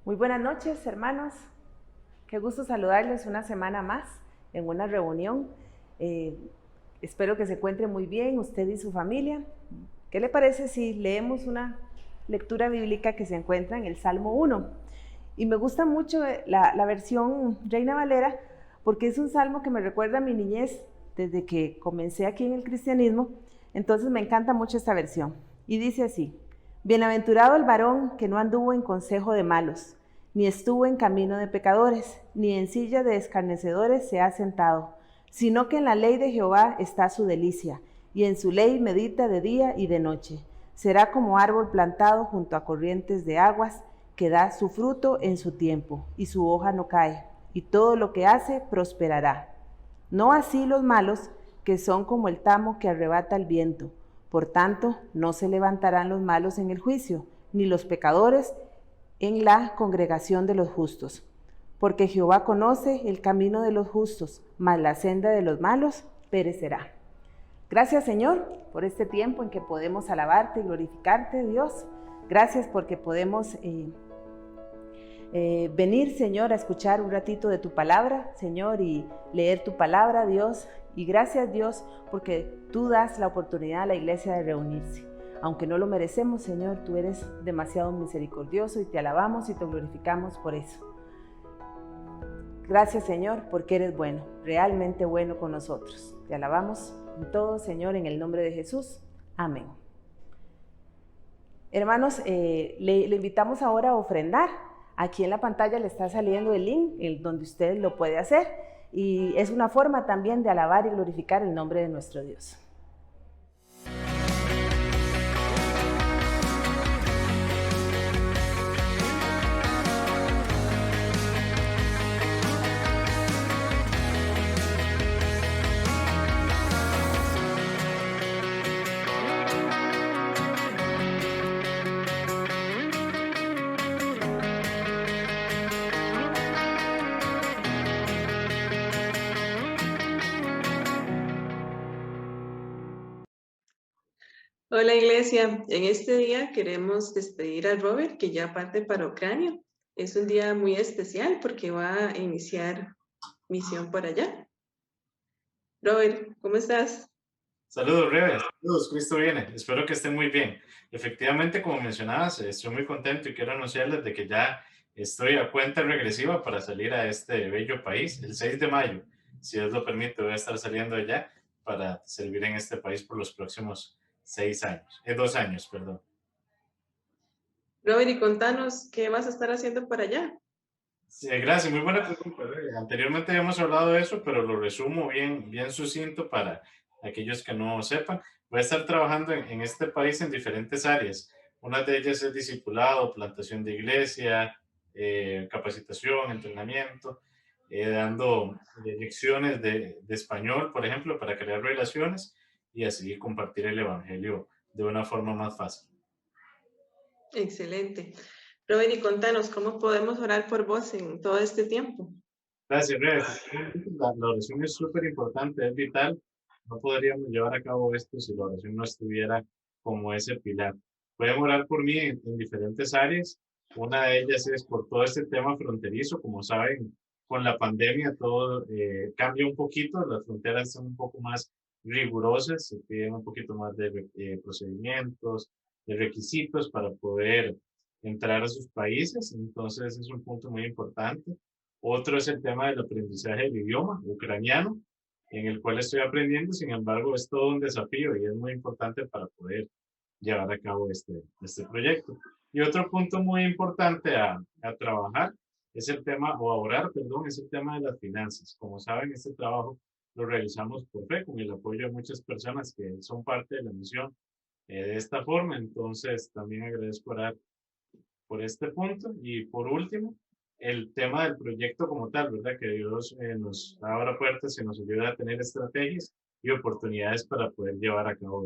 Muy buenas noches, hermanos. Qué gusto saludarles una semana más en una reunión. Espero que se encuentre muy bien usted y su familia. ¿Qué le parece si leemos una lectura bíblica que se encuentra en el Salmo 1? Y me gusta mucho la versión Reina Valera porque es un salmo que me recuerda a mi niñez desde que comencé aquí en el cristianismo. Entonces me encanta mucho esta versión. Y dice así: Bienaventurado el varón que no anduvo en consejo de malos, ni estuvo en camino de pecadores, ni en silla de escarnecedores se ha sentado, sino que en la ley de Jehová está su delicia, y en su ley medita de día y de noche. Será como árbol plantado junto a corrientes de aguas, que da su fruto en su tiempo, y su hoja no cae, y todo lo que hace prosperará. No así los malos, que son como el tamo que arrebata el viento. Por tanto, no se levantarán los malos en el juicio, ni los pecadores en la congregación de los justos. Porque Jehová conoce el camino de los justos, mas la senda de los malos perecerá. Gracias, Señor, por este tiempo en que podemos alabarte y glorificarte, Dios. Gracias porque podemos venir, Señor, a escuchar un ratito de tu palabra, Señor, y leer tu palabra, Dios. Y gracias, Dios, porque tú das la oportunidad a la iglesia de reunirse. Aunque no lo merecemos, Señor, tú eres demasiado misericordioso y te alabamos y te glorificamos por eso. Gracias, Señor, porque eres bueno, realmente bueno con nosotros. Te alabamos en todo, Señor, en el nombre de Jesús. Amén. Hermanos, le invitamos ahora a ofrendar. Aquí en la pantalla le está saliendo el link donde usted lo puede hacer, y es una forma también de alabar y glorificar el nombre de nuestro Dios. Hola Iglesia, en este día queremos despedir a Robert, que ya parte para Ucrania. Es un día muy especial porque va a iniciar misión por allá. Robert, ¿cómo estás? Saludos, Reves. Saludos, Cristo viene. Espero que estén muy bien. Efectivamente, como mencionabas, estoy muy contento y quiero anunciarles de que ya estoy a cuenta regresiva para salir a este bello país el 6 de mayo. Si Dios lo permite, voy a estar saliendo allá para servir en este país por los próximos 2 años, perdón. Robert, y contanos qué vas a estar haciendo por allá. Sí, gracias, muy buena pregunta. Anteriormente habíamos hablado de eso, pero lo resumo bien sucinto para aquellos que no sepan. Voy a estar trabajando en este país en diferentes áreas. Una de ellas es discipulado, plantación de iglesia, capacitación, entrenamiento, dando lecciones de español, por ejemplo, para crear relaciones y así compartir el evangelio de una forma más fácil. Excelente. Robert, y contanos cómo podemos orar por vos en todo este tiempo. Gracias, Red. La oración es súper importante, es vital. No podríamos llevar a cabo esto si la oración no estuviera como ese pilar. Pueden orar por mí en diferentes áreas. Una de ellas es por todo este tema fronterizo. Como saben, con la pandemia todo cambia un poquito. Las fronteras son un poco más rigurosas. Se piden un poquito más de procedimientos, de requisitos para poder entrar a sus países. Entonces es un punto muy importante. Otro es el tema del aprendizaje del idioma ucraniano, en el cual estoy aprendiendo. Sin embargo, es todo un desafío y es muy importante para poder llevar a cabo este proyecto. Y otro punto muy importante a trabajar es el tema, o a orar, perdón, es el tema de las finanzas. Como saben, este trabajo lo realizamos por fe, con el apoyo de muchas personas que son parte de la misión de esta forma. Entonces, también agradezco orar por este punto. Y por último, el tema del proyecto como tal, ¿verdad? Que Dios nos abra puertas y nos ayuda a tener estrategias y oportunidades para poder llevar a cabo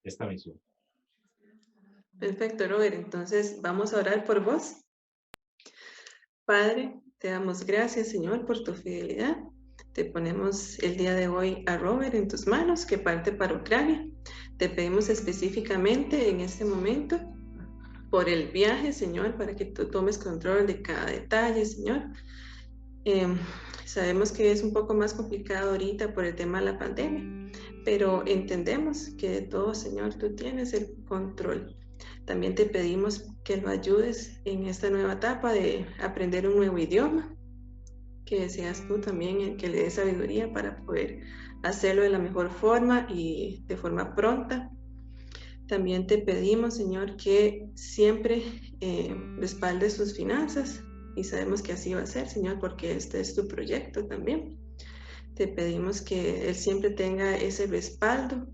esta misión. Perfecto, Robert. Entonces vamos a orar por vos. Padre, te damos gracias, Señor, por tu fidelidad. Te ponemos el día de hoy a Robert en tus manos, que parte para Ucrania. Te pedimos específicamente en este momento por el viaje, Señor, para que tú tomes control de cada detalle, Señor. Sabemos que es un poco más complicado ahorita por el tema de la pandemia, pero entendemos que de todo, Señor, tú tienes el control. También te pedimos que lo ayudes en esta nueva etapa de aprender un nuevo idioma, que seas tú también el que le des sabiduría para poder hacerlo de la mejor forma y de forma pronta. También te pedimos, Señor, que siempre respaldes sus finanzas, y sabemos que así va a ser, Señor, porque este es tu proyecto también. Te pedimos que Él siempre tenga ese respaldo,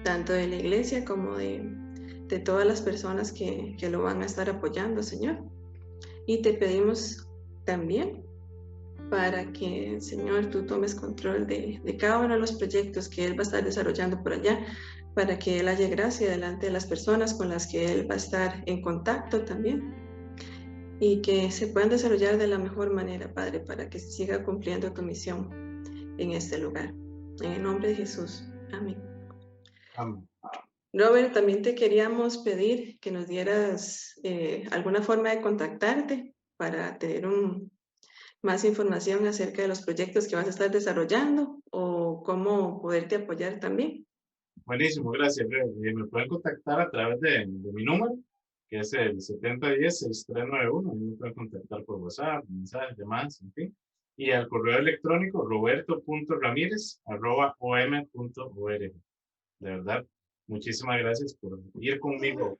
tanto de la iglesia como de todas las personas que lo van a estar apoyando, Señor. Y te pedimos también para que, Señor, tú tomes control de cada uno de los proyectos que Él va a estar desarrollando por allá, para que Él haya gracia delante de las personas con las que Él va a estar en contacto también, y que se puedan desarrollar de la mejor manera, Padre, para que siga cumpliendo tu misión en este lugar. En el nombre de Jesús. Amén. Amén. Robert, también te queríamos pedir que nos dieras alguna forma de contactarte para tener más información acerca de los proyectos que vas a estar desarrollando o cómo poderte apoyar también. Buenísimo, gracias. Me pueden contactar a través de mi número, que es el 7010-6391. Me pueden contactar por WhatsApp, mensajes, llamadas, en fin. Y al correo electrónico roberto.ramirez@om.org. De verdad, muchísimas gracias por ir conmigo.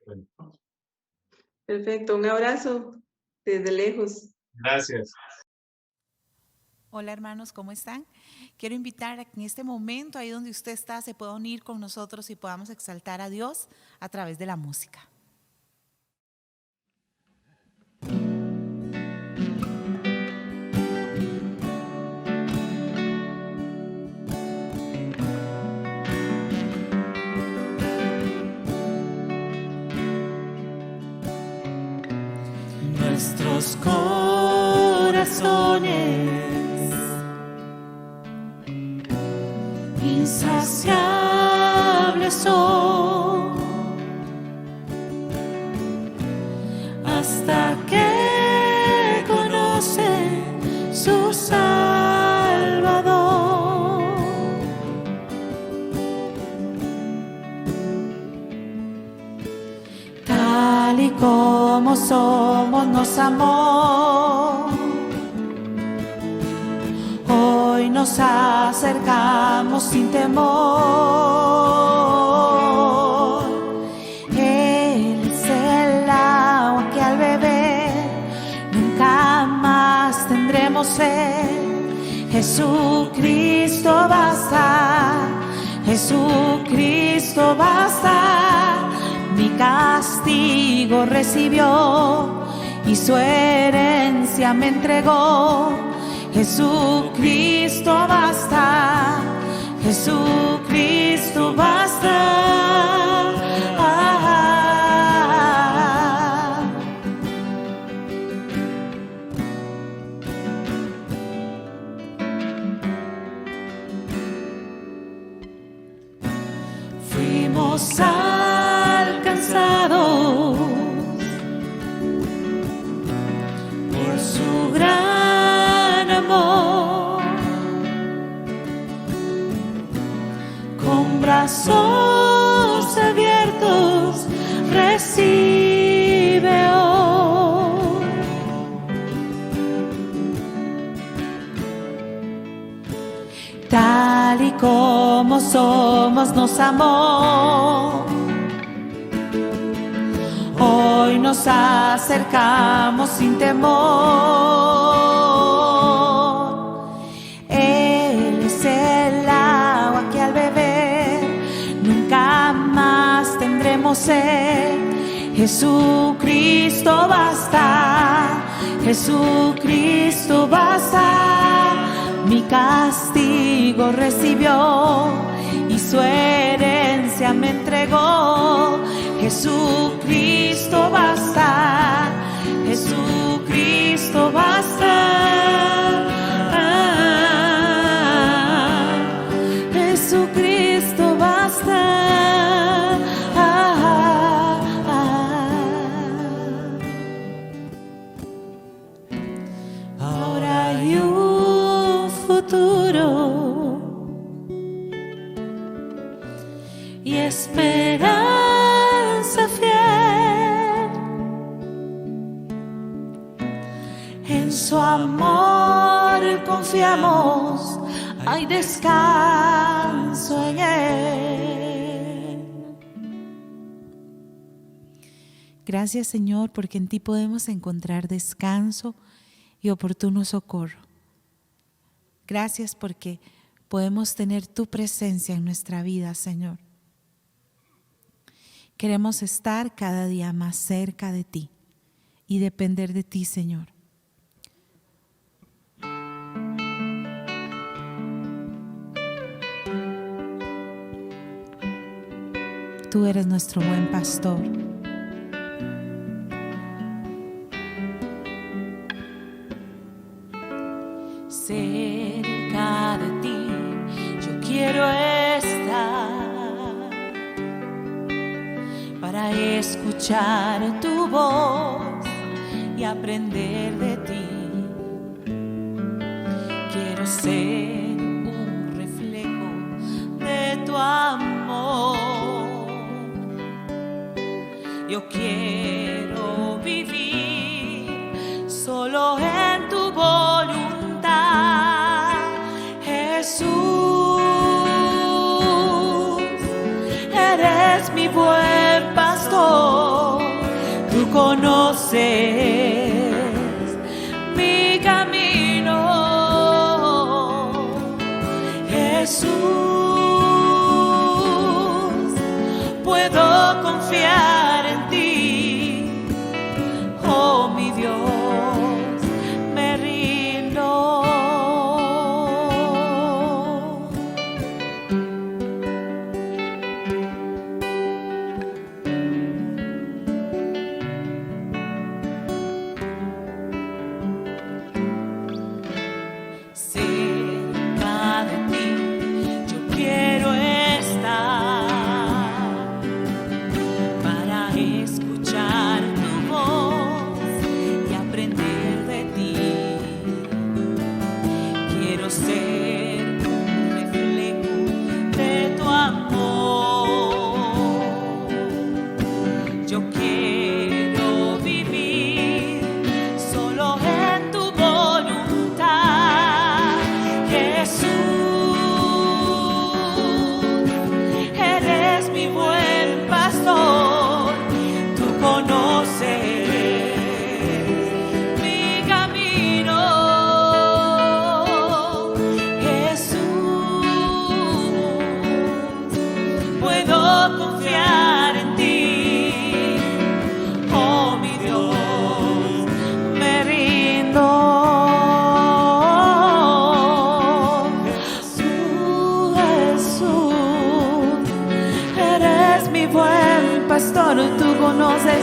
Perfecto, un abrazo desde lejos. Gracias. Hola hermanos, ¿cómo están? Quiero invitar a que en este momento, ahí donde usted está, se pueda unir con nosotros y podamos exaltar a Dios a través de la música. Nuestros corazones insaciables son hasta que conocen su Salvador. Tal y como somos nos amó. Hoy nos acercamos sin temor. Él es el agua que al beber nunca más tendremos sed. Jesucristo basta, Jesucristo basta. Mi castigo recibió y su herencia me entregó. Jesucristo basta, Jesucristo basta. Fuimos alcanzados por su gran amor, con brazos abiertos recibe hoy. Tal y como somos nos amó. Hoy nos acercamos sin temor. Él es el agua que al beber nunca más tendremos sed. Jesucristo basta, Jesucristo basta. Mi castigo recibió y su herencia me entregó. Jesucristo basta, Jesucristo basta. Jesucristo basta. esperanza fiel. En su amor confiamos, hay descanso en Él. Gracias, Señor, porque en ti podemos encontrar descanso y oportuno socorro. Gracias porque podemos tener tu presencia en nuestra vida, Señor. Queremos estar cada día más cerca de ti y depender de ti, Señor. Tú eres nuestro buen pastor. Cerca de ti yo quiero estar para escuchar tu voz y aprender de ti. Quiero ser un reflejo de tu amor. Yo quiero vivir solo en tu voluntad, Jesús. Eres mi buen pastor, tú conoces mi camino, Jesús. Puedo confiar en ti, oh mi Dios, me rindo. Cerca de ti yo quiero estar para escuchar tu voz y aprender de ti. Quiero ser un reflejo de tu amor. Yo quiero vivir solo en tu voluntad, Jesús. Eres mi buen pastor, tú conoces mi camino, Jesús. Puedo confiar en ti, oh mi Dios, me rindo. Jesús, eres mi buen pastor, tú conoces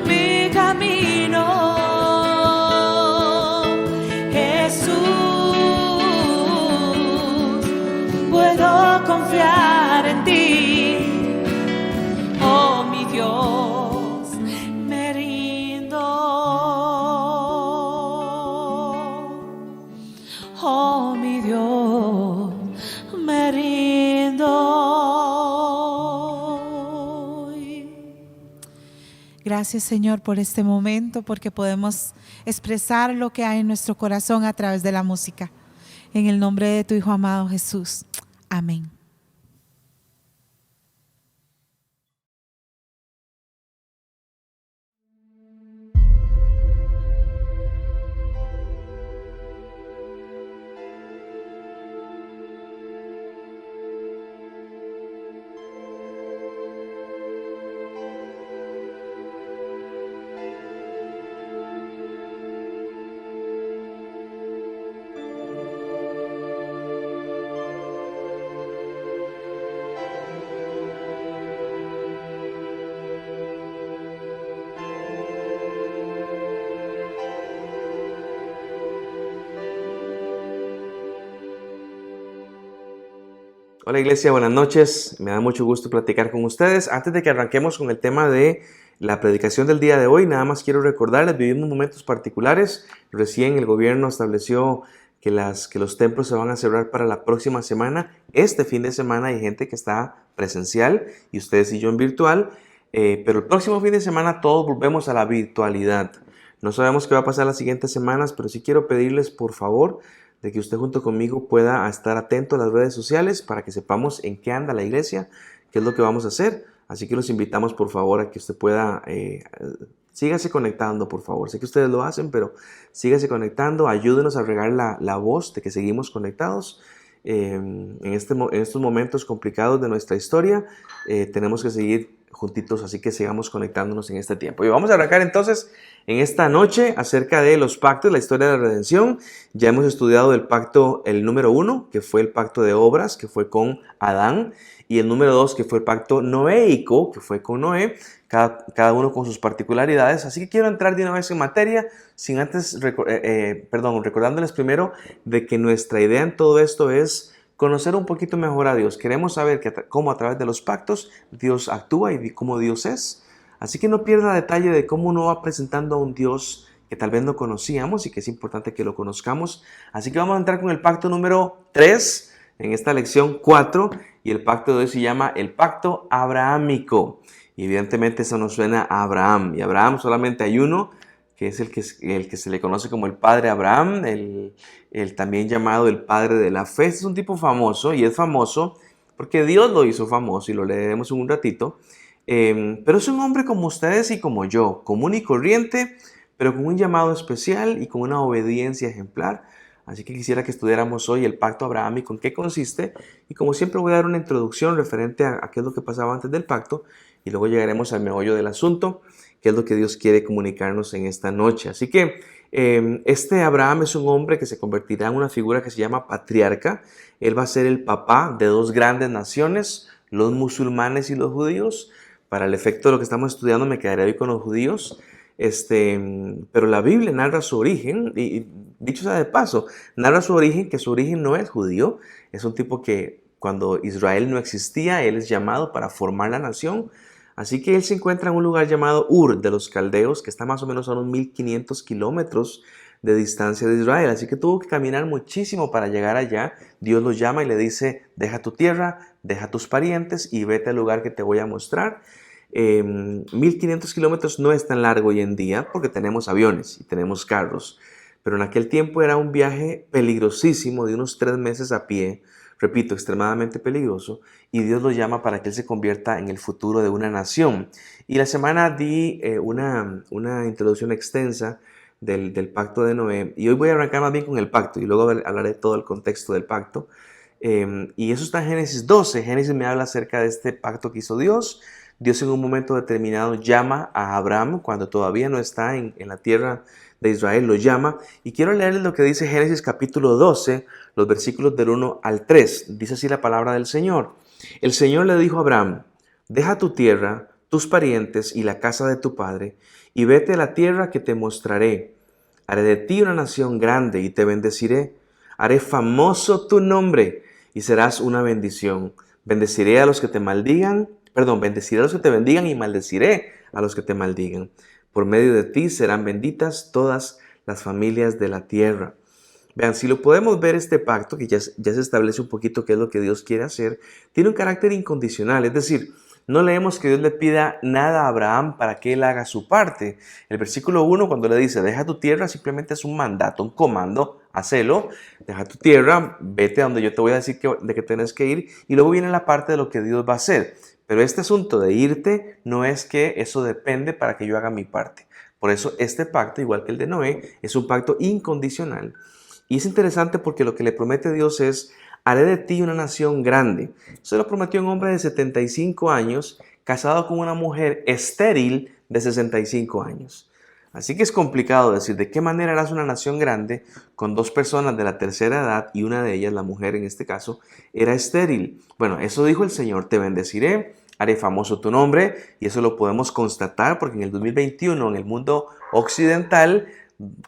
mi camino, Jesús. Puedo confiar en ti, oh mi Dios, me rindo, oh mi Dios, me rindo. Gracias, Señor, por este momento, porque podemos expresar lo que hay en nuestro corazón a través de la música. En el nombre de tu Hijo amado Jesús. Amén. Hola Iglesia, buenas noches. Me da mucho gusto platicar con ustedes. Antes de que arranquemos con el tema de la predicación del día de hoy, nada más quiero recordarles, vivimos momentos particulares. Recién el gobierno estableció que los templos se van a cerrar para la próxima semana. Este fin de semana hay gente que está presencial y ustedes y yo en virtual, pero el próximo fin de semana todos volvemos a la virtualidad. No sabemos qué va a pasar las siguientes semanas, pero sí quiero pedirles por favor de que usted junto conmigo pueda estar atento a las redes sociales para que sepamos en qué anda la iglesia, qué es lo que vamos a hacer. Así que los invitamos por favor a que usted pueda, sígase conectando por favor. Sé que ustedes lo hacen, pero sígase conectando, ayúdenos a regar la voz de que seguimos conectados. En estos momentos complicados de nuestra historia, tenemos que seguir juntitos, así que sigamos conectándonos en este tiempo. Y vamos a arrancar entonces en esta noche acerca de los pactos, la historia de la redención. Ya hemos estudiado el pacto, el número 1, que fue el pacto de obras, que fue con Adán, y el número 2, que fue el pacto noéico, que fue con Noé, cada uno con sus particularidades. Así que quiero entrar de una vez en materia, sin antes, recordándoles primero de que nuestra idea en todo esto es conocer un poquito mejor a Dios. Queremos saber cómo a través de los pactos Dios actúa y cómo Dios es. Así que no pierda detalle de cómo uno va presentando a un Dios que tal vez no conocíamos y que es importante que lo conozcamos. Así que vamos a entrar con el pacto número 3 en esta lección 4, y el pacto de hoy se llama el pacto abrahámico. Y evidentemente eso nos suena a Abraham, y Abraham solamente hay uno, que es el que se le conoce como el padre Abraham, el también llamado el padre de la fe. Este es un tipo famoso, y es famoso porque Dios lo hizo famoso, y lo leeremos en un ratito. Pero es un hombre como ustedes y como yo, común y corriente, pero con un llamado especial y con una obediencia ejemplar. Así que quisiera que estudiáramos hoy el pacto abrahámico, en qué consiste, y como siempre voy a dar una introducción referente a qué es lo que pasaba antes del pacto, y luego llegaremos al meollo del asunto, qué es lo que Dios quiere comunicarnos en esta noche. Así que este Abraham es un hombre que se convertirá en una figura que se llama patriarca. Él va a ser el papá de dos grandes naciones, los musulmanes y los judíos. Para el efecto de lo que estamos estudiando me quedaré hoy con los judíos. Pero la Biblia narra su origen, y dicho sea de paso, narra su origen, que su origen no es judío. Es un tipo que cuando Israel no existía, él es llamado para formar la nación. Así que él se encuentra en un lugar llamado Ur de los Caldeos, que está más o menos a unos 1500 kilómetros de distancia de Israel. Así que tuvo que caminar muchísimo para llegar allá. Dios lo llama y le dice: deja tu tierra, deja tus parientes y vete al lugar que te voy a mostrar. 1500 kilómetros no es tan largo hoy en día porque tenemos aviones y tenemos carros, pero en aquel tiempo era un viaje peligrosísimo de unos 3 meses a pie, repito, extremadamente peligroso, y Dios lo llama para que él se convierta en el futuro de una nación. Y la semana di una introducción extensa del pacto de Noé, y hoy voy a arrancar más bien con el pacto y luego hablaré todo el contexto del pacto. Y eso está en Génesis 12. Génesis me habla acerca de este pacto que hizo Dios. Dios en un momento determinado llama a Abraham cuando todavía no está en la tierra de Israel, lo llama. Y quiero leerles lo que dice Génesis capítulo 12, los versículos del 1 al 3. Dice así la palabra del Señor. El Señor le dijo a Abraham: deja tu tierra, tus parientes y la casa de tu padre, y vete a la tierra que te mostraré. Haré de ti una nación grande y te bendeciré. Haré famoso tu nombre y serás una bendición. Bendeciré a los que te maldigan. Bendeciré a los que te bendigan y maldeciré a los que te maldigan. Por medio de ti serán benditas todas las familias de la tierra. Vean, si lo podemos ver, este pacto, que ya se establece un poquito qué es lo que Dios quiere hacer, tiene un carácter incondicional. Es decir, no leemos que Dios le pida nada a Abraham para que él haga su parte. El versículo 1, cuando le dice, deja tu tierra, simplemente es un mandato, un comando, hacelo. Deja tu tierra, vete a donde yo te voy a decir de que tienes que ir. Y luego viene la parte de lo que Dios va a hacer. Pero este asunto de irte no es que eso depende para que yo haga mi parte. Por eso este pacto, igual que el de Noé, es un pacto incondicional. Y es interesante porque lo que le promete Dios es: haré de ti una nación grande. Se lo prometió un hombre de 75 años, casado con una mujer estéril de 65 años. Así que es complicado decir de qué manera harás una nación grande con dos personas de la tercera edad y una de ellas, la mujer en este caso, era estéril. Bueno, eso dijo el Señor: te bendeciré, haré famoso tu nombre, y eso lo podemos constatar porque en el 2021, en el mundo occidental,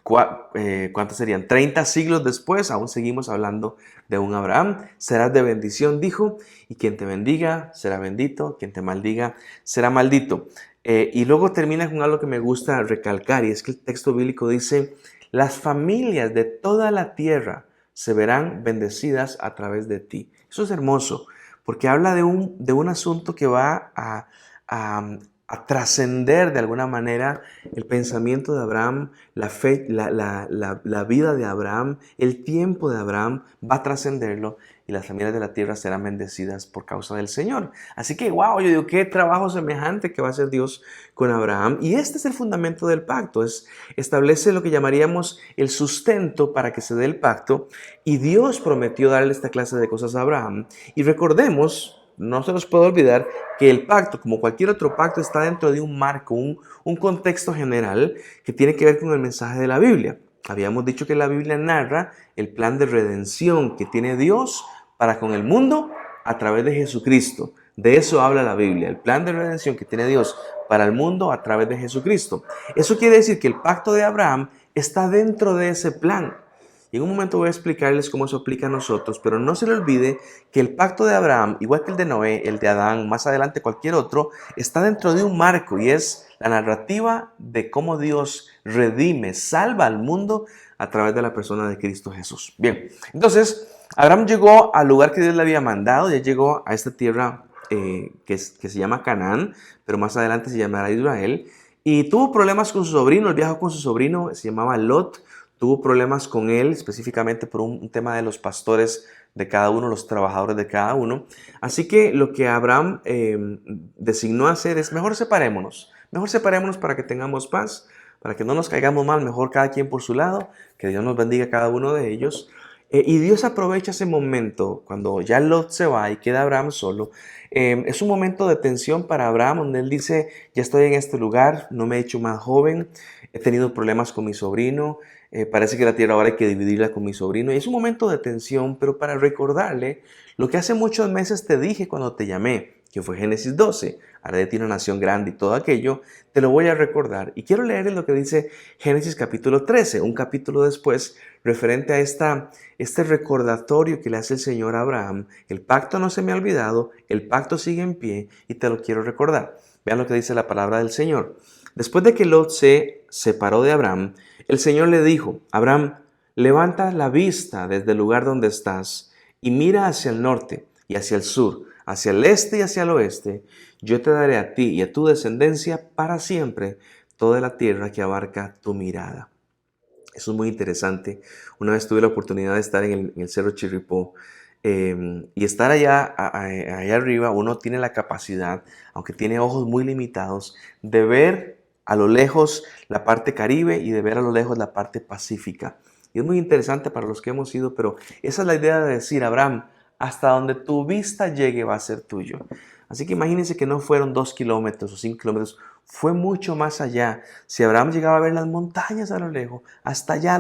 ¿cuántos serían? 30 siglos después, aún seguimos hablando de un Abraham. Serás de bendición, dijo, y quien te bendiga será bendito, quien te maldiga será maldito. Y luego termina con algo que me gusta recalcar, y es que el texto bíblico dice: las familias de toda la tierra se verán bendecidas a través de ti. Eso es hermoso, porque habla de un asunto que va a trascender de alguna manera el pensamiento de Abraham, la fe, la vida de Abraham, el tiempo de Abraham va a trascenderlo y las familias de la tierra serán bendecidas por causa del Señor. Así que, wow, yo digo, qué trabajo semejante que va a hacer Dios con Abraham. Y este es el fundamento del pacto, establece lo que llamaríamos el sustento para que se dé el pacto. Y Dios prometió darle esta clase de cosas a Abraham. Y recordemos, no se nos puede olvidar que el pacto, como cualquier otro pacto, está dentro de un marco, un contexto general que tiene que ver con el mensaje de la Biblia. Habíamos dicho que la Biblia narra el plan de redención que tiene Dios para con el mundo a través de Jesucristo. De eso habla la Biblia, el plan de redención que tiene Dios para el mundo a través de Jesucristo. Eso quiere decir que el pacto de Abraham está dentro de ese plan. Y en un momento voy a explicarles cómo eso aplica a nosotros, pero no se le olvide que el pacto de Abraham, igual que el de Noé, el de Adán, más adelante cualquier otro, está dentro de un marco y es la narrativa de cómo Dios redime, salva al mundo a través de la persona de Cristo Jesús. Bien, entonces Abraham llegó al lugar que Dios le había mandado, ya llegó a esta tierra que se llama Canaán, pero más adelante se llamará Israel, y tuvo problemas con su sobrino, él viajó con su sobrino, se llamaba Lot. Tuvo problemas con él, específicamente por un tema de los pastores de cada uno, los trabajadores de cada uno. Así que lo que Abraham designó hacer es, mejor separémonos para que tengamos paz, para que no nos caigamos mal, mejor cada quien por su lado, que Dios nos bendiga a cada uno de ellos. Y Dios aprovecha ese momento, cuando ya Lot se va y queda Abraham solo. Es un momento de tensión para Abraham, donde él dice, ya estoy en este lugar, no me he hecho más joven, he tenido problemas con mi sobrino, parece que la tierra ahora hay que dividirla con mi sobrino. Y es un momento de tensión, pero para recordarle lo que hace muchos meses te dije cuando te llamé, que fue Génesis 12, haré de ti una nación grande y todo aquello, te lo voy a recordar. Y quiero leer lo que dice Génesis capítulo 13, un capítulo después, referente a este recordatorio que le hace el Señor a Abraham. El pacto no se me ha olvidado, el pacto sigue en pie y te lo quiero recordar. Vean lo que dice la palabra del Señor. Después de que Lot se separó de Abraham, el Señor le dijo, Abraham, levanta la vista desde el lugar donde estás y mira hacia el norte y hacia el sur, hacia el este y hacia el oeste. Yo te daré a ti y a tu descendencia para siempre toda la tierra que abarca tu mirada. Eso es muy interesante. Una vez tuve la oportunidad de estar en el Cerro Chirripó y estar allá arriba, uno tiene la capacidad, aunque tiene ojos muy limitados, de ver a lo lejos la parte caribe y de ver a lo lejos la parte pacífica. Y es muy interesante para los que hemos ido, pero esa es la idea de decir, Abraham, hasta donde tu vista llegue va a ser tuyo. Así que imagínense que no fueron 2 kilómetros o 5 kilómetros, fue mucho más allá. Si Abraham llegaba a ver las montañas a lo lejos, hasta allá a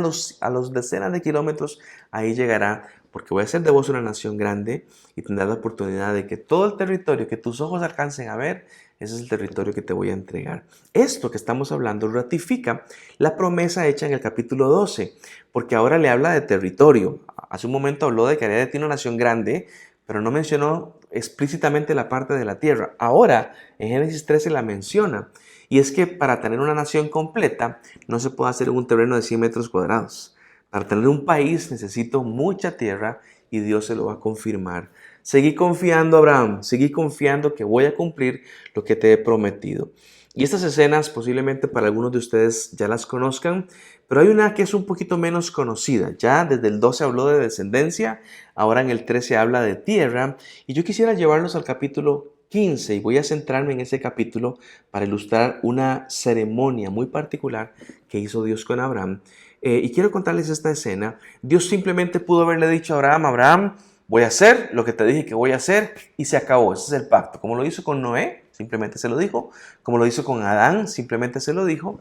los decenas de kilómetros, ahí llegará, porque voy a hacer de vos una nación grande y tendrás la oportunidad de que todo el territorio que tus ojos alcancen a ver, ese es el territorio que te voy a entregar. Esto que estamos hablando ratifica la promesa hecha en el capítulo 12, porque ahora le habla de territorio. Hace un momento habló de que haría de ti una nación grande, pero no mencionó explícitamente la parte de la tierra. Ahora, en Génesis 13 la menciona. Y es que para tener una nación completa, no se puede hacer en un terreno de 100 metros cuadrados. Para tener un país necesito mucha tierra y Dios se lo va a confirmar. Seguí confiando, Abraham, seguí confiando que voy a cumplir lo que te he prometido. Y estas escenas posiblemente para algunos de ustedes ya las conozcan, pero hay una que es un poquito menos conocida. Ya desde el 12 habló de descendencia, ahora en el 13 habla de tierra, y yo quisiera llevarlos al capítulo 15 y voy a centrarme en ese capítulo para ilustrar una ceremonia muy particular que hizo Dios con Abraham. Y quiero contarles esta escena. Dios simplemente pudo haberle dicho a Abraham, Abraham, voy a hacer lo que te dije que voy a hacer y se acabó. Ese es el pacto. Como lo hizo con Noé, simplemente se lo dijo. Como lo hizo con Adán, simplemente se lo dijo.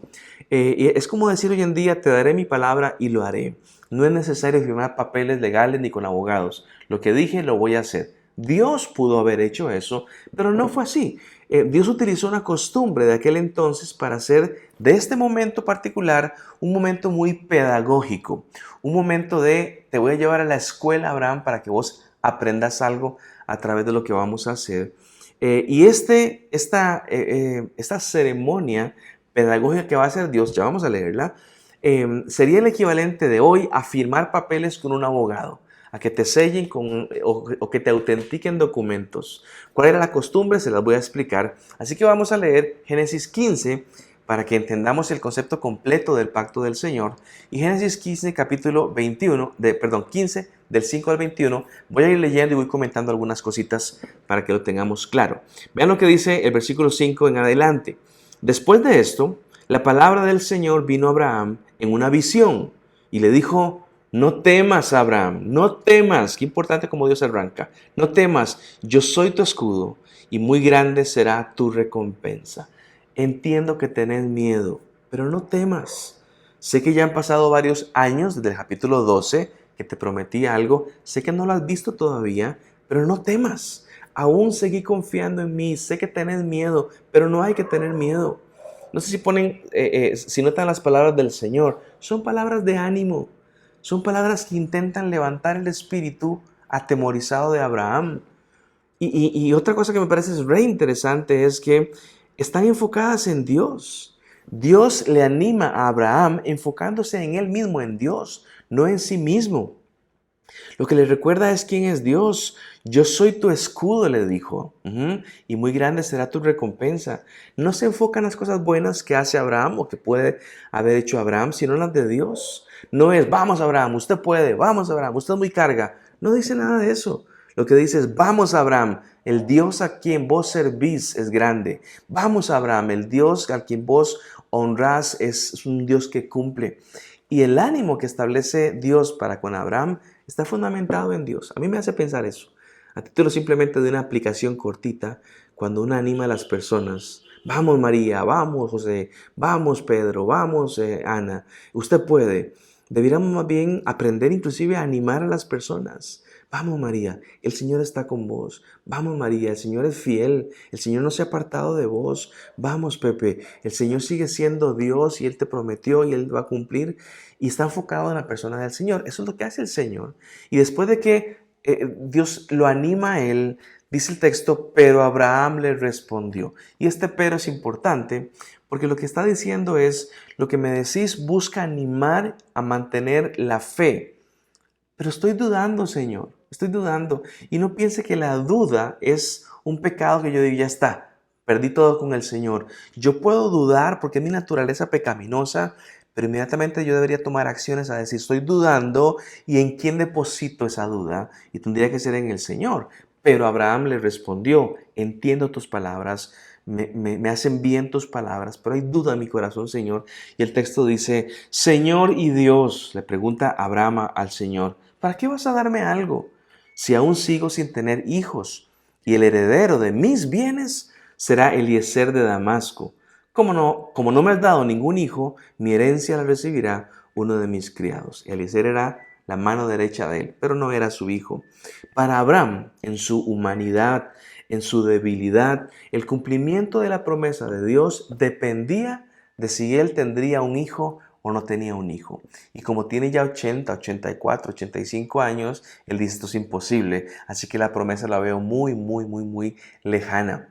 Y es como decir hoy en día, te daré mi palabra y lo haré. No es necesario firmar papeles legales ni con abogados. Lo que dije lo voy a hacer. Dios pudo haber hecho eso, pero no fue así. Dios utilizó una costumbre de aquel entonces para hacer de este momento particular un momento muy pedagógico, un momento de te voy a llevar a la escuela, Abraham, para que vos aprendas algo a través de lo que vamos a hacer. Y esta ceremonia pedagógica que va a hacer Dios, ya vamos a leerla, sería el equivalente de hoy a firmar papeles con un abogado, a que te sellen o que te autentiquen documentos. ¿Cuál era la costumbre? Se las voy a explicar. Así que vamos a leer Génesis 15 para que entendamos el concepto completo del pacto del Señor. Y Génesis 15, capítulo 15, del 5 al 21, voy a ir leyendo y voy comentando algunas cositas para que lo tengamos claro. Vean lo que dice el versículo 5 en adelante. Después de esto, la palabra del Señor vino a Abraham en una visión y le dijo: no temas, Abraham, no temas. Qué importante como Dios arranca. No temas, yo soy tu escudo y muy grande será tu recompensa. Entiendo que tenés miedo, pero no temas. Sé que ya han pasado varios años desde el capítulo 12 que te prometí algo. Sé que no lo has visto todavía, pero no temas. Aún seguí confiando en mí. Sé que tenés miedo, pero no hay que tener miedo. No sé si notan las palabras del Señor. Son palabras de ánimo. Son palabras que intentan levantar el espíritu atemorizado de Abraham. Y otra cosa que me parece re interesante es que están enfocadas en Dios. Dios le anima a Abraham enfocándose en él mismo, en Dios, no en sí mismo. Lo que le recuerda es quién es Dios. Yo soy tu escudo, le dijo, y muy grande será tu recompensa. No se enfoca en las cosas buenas que hace Abraham o que puede haber hecho Abraham, sino en las de Dios. No es: vamos, Abraham, usted puede, vamos, Abraham, usted es muy carga. No dice nada de eso. Lo que dice es: vamos, Abraham, el Dios a quien vos servís es grande. Vamos, Abraham, el Dios a quien vos honrás es un Dios que cumple. Y el ánimo que establece Dios para con Abraham está fundamentado en Dios. A mí me hace pensar eso. A título simplemente de una aplicación cortita, cuando uno anima a las personas: vamos, María, vamos, José, vamos, Pedro, vamos, Ana, usted puede. Deberíamos más bien aprender inclusive a animar a las personas. Vamos, María, el Señor está con vos. Vamos, María, el Señor es fiel. El Señor no se ha apartado de vos. Vamos, Pepe, el Señor sigue siendo Dios y Él te prometió y Él va a cumplir. Y está enfocado en la persona del Señor. Eso es lo que hace el Señor. Y después de que Dios lo anima a Él, dice el texto: pero Abraham le respondió. Y este pero es importante porque lo que está diciendo es: lo que me decís busca animar a mantener la fe. Pero estoy dudando, Señor, estoy dudando. Y no piense que la duda es un pecado que yo digo: ya está, perdí todo con el Señor. Yo puedo dudar porque es mi naturaleza pecaminosa, pero inmediatamente yo debería tomar acciones a decir: estoy dudando, ¿y en quién deposito esa duda? Y tendría que ser en el Señor. Pero Abraham le respondió: entiendo tus palabras, me hacen bien tus palabras, pero hay duda en mi corazón, Señor. Y el texto dice: Señor y Dios, le pregunta Abraham al Señor: ¿para qué vas a darme algo si aún sigo sin tener hijos? Y el heredero de mis bienes será Eliezer de Damasco. Como no me has dado ningún hijo, mi herencia la recibirá uno de mis criados. Eliezer era la mano derecha de él, pero no era su hijo. Para Abraham, en su humanidad, en su debilidad, el cumplimiento de la promesa de Dios dependía de si él tendría un hijo o no tenía un hijo. Y como tiene ya 80, 84, 85 años, él dice: esto es imposible. Así que la promesa la veo muy, muy, muy, muy lejana.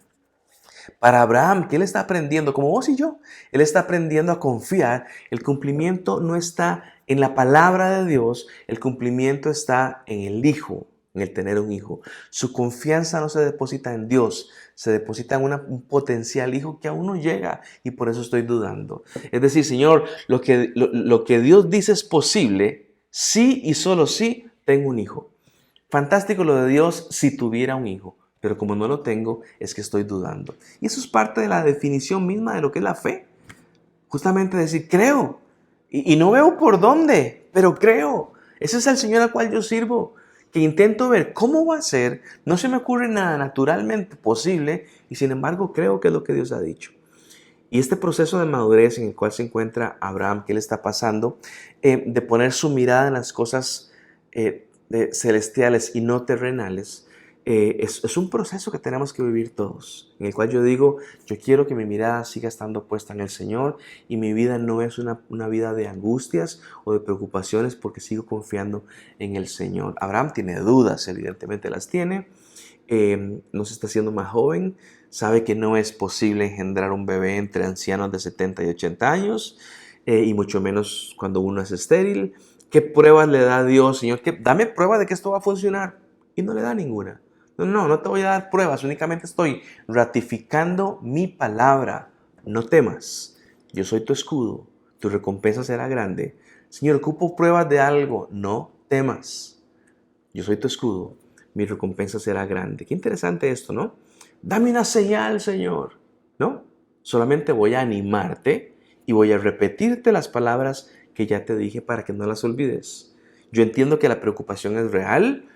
Para Abraham, que él está aprendiendo, como vos y yo, él está aprendiendo a confiar. El cumplimiento no está en la palabra de Dios, el cumplimiento está en el hijo, en el tener un hijo. Su confianza no se deposita en Dios, se deposita en un potencial hijo que aún no llega, y por eso estoy dudando. Es decir, Señor, lo que Dios dice es posible, sí y solo sí tengo un hijo. Fantástico lo de Dios si tuviera un hijo. Pero como no lo tengo, es que estoy dudando. Y eso es parte de la definición misma de lo que es la fe. Justamente decir: creo. Y no veo por dónde, pero creo. Ese es el Señor al cual yo sirvo. Que intento ver cómo va a ser. No se me ocurre nada naturalmente posible. Y sin embargo, creo que es lo que Dios ha dicho. Y este proceso de madurez en el cual se encuentra Abraham, que él está pasando, de poner su mirada en las cosas celestiales y no terrenales, es un proceso que tenemos que vivir todos, en el cual yo digo: yo quiero que mi mirada siga estando puesta en el Señor y mi vida no es una vida de angustias o de preocupaciones, porque sigo confiando en el Señor. Abraham tiene dudas, evidentemente las tiene, no se está haciendo más joven, sabe que no es posible engendrar un bebé entre ancianos de 70 y 80 años, y mucho menos cuando uno es estéril. ¿Qué pruebas le da Dios, Señor? Dame prueba de que esto va a funcionar. Y no le da ninguna. No te voy a dar pruebas, únicamente estoy ratificando mi palabra. No temas, yo soy tu escudo, tu recompensa será grande. Señor, ocupo pruebas de algo, no temas. Yo soy tu escudo, mi recompensa será grande. Qué interesante esto, ¿no? Dame una señal, Señor. ¿No? Solamente voy a animarte y voy a repetirte las palabras que ya te dije para que no las olvides. Yo entiendo que la preocupación es real.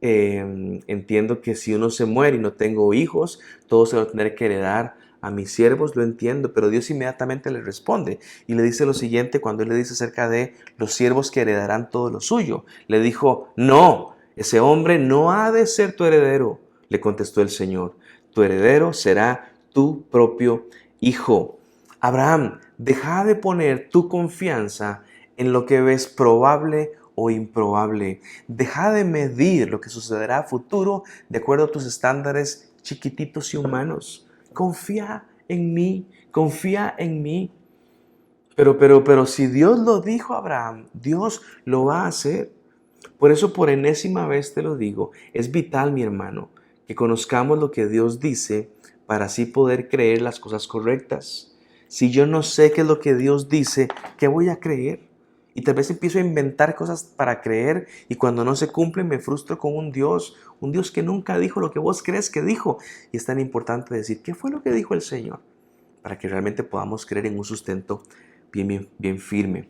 Entiendo que si uno se muere y no tengo hijos, todo se va a tener que heredar a mis siervos, lo entiendo, pero Dios inmediatamente le responde y le dice lo siguiente cuando él le dice acerca de los siervos que heredarán todo lo suyo. Le dijo, no, ese hombre no ha de ser tu heredero, le contestó el Señor. Tu heredero será tu propio hijo. Abraham, deja de poner tu confianza en lo que ves probable o improbable. Deja de medir lo que sucederá a futuro de acuerdo a tus estándares chiquititos y humanos. Confía en mí, confía en mí. Pero si Dios lo dijo a Abraham, Dios lo va a hacer. Por eso por enésima vez te lo digo, es vital, mi hermano, que conozcamos lo que Dios dice para así poder creer las cosas correctas. Si yo no sé qué es lo que Dios dice, ¿qué voy a creer? Y tal vez empiezo a inventar cosas para creer y cuando no se cumplen me frustro con un Dios que nunca dijo lo que vos crees que dijo. Y es tan importante decir, ¿qué fue lo que dijo el Señor? Para que realmente podamos creer en un sustento bien firme.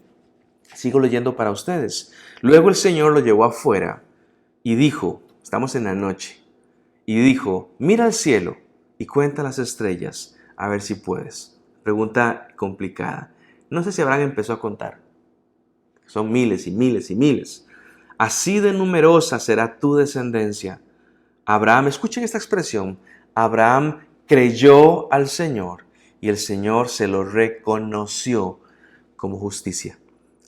Sigo leyendo para ustedes. Luego el Señor lo llevó afuera y dijo, estamos en la noche, y dijo, mira al cielo y cuenta las estrellas, a ver si puedes. Pregunta complicada. No sé si Abraham empezó a contar. Son miles y miles y miles. Así de numerosa será tu descendencia. Abraham, escuchen esta expresión, Abraham creyó al Señor y el Señor se lo reconoció como justicia.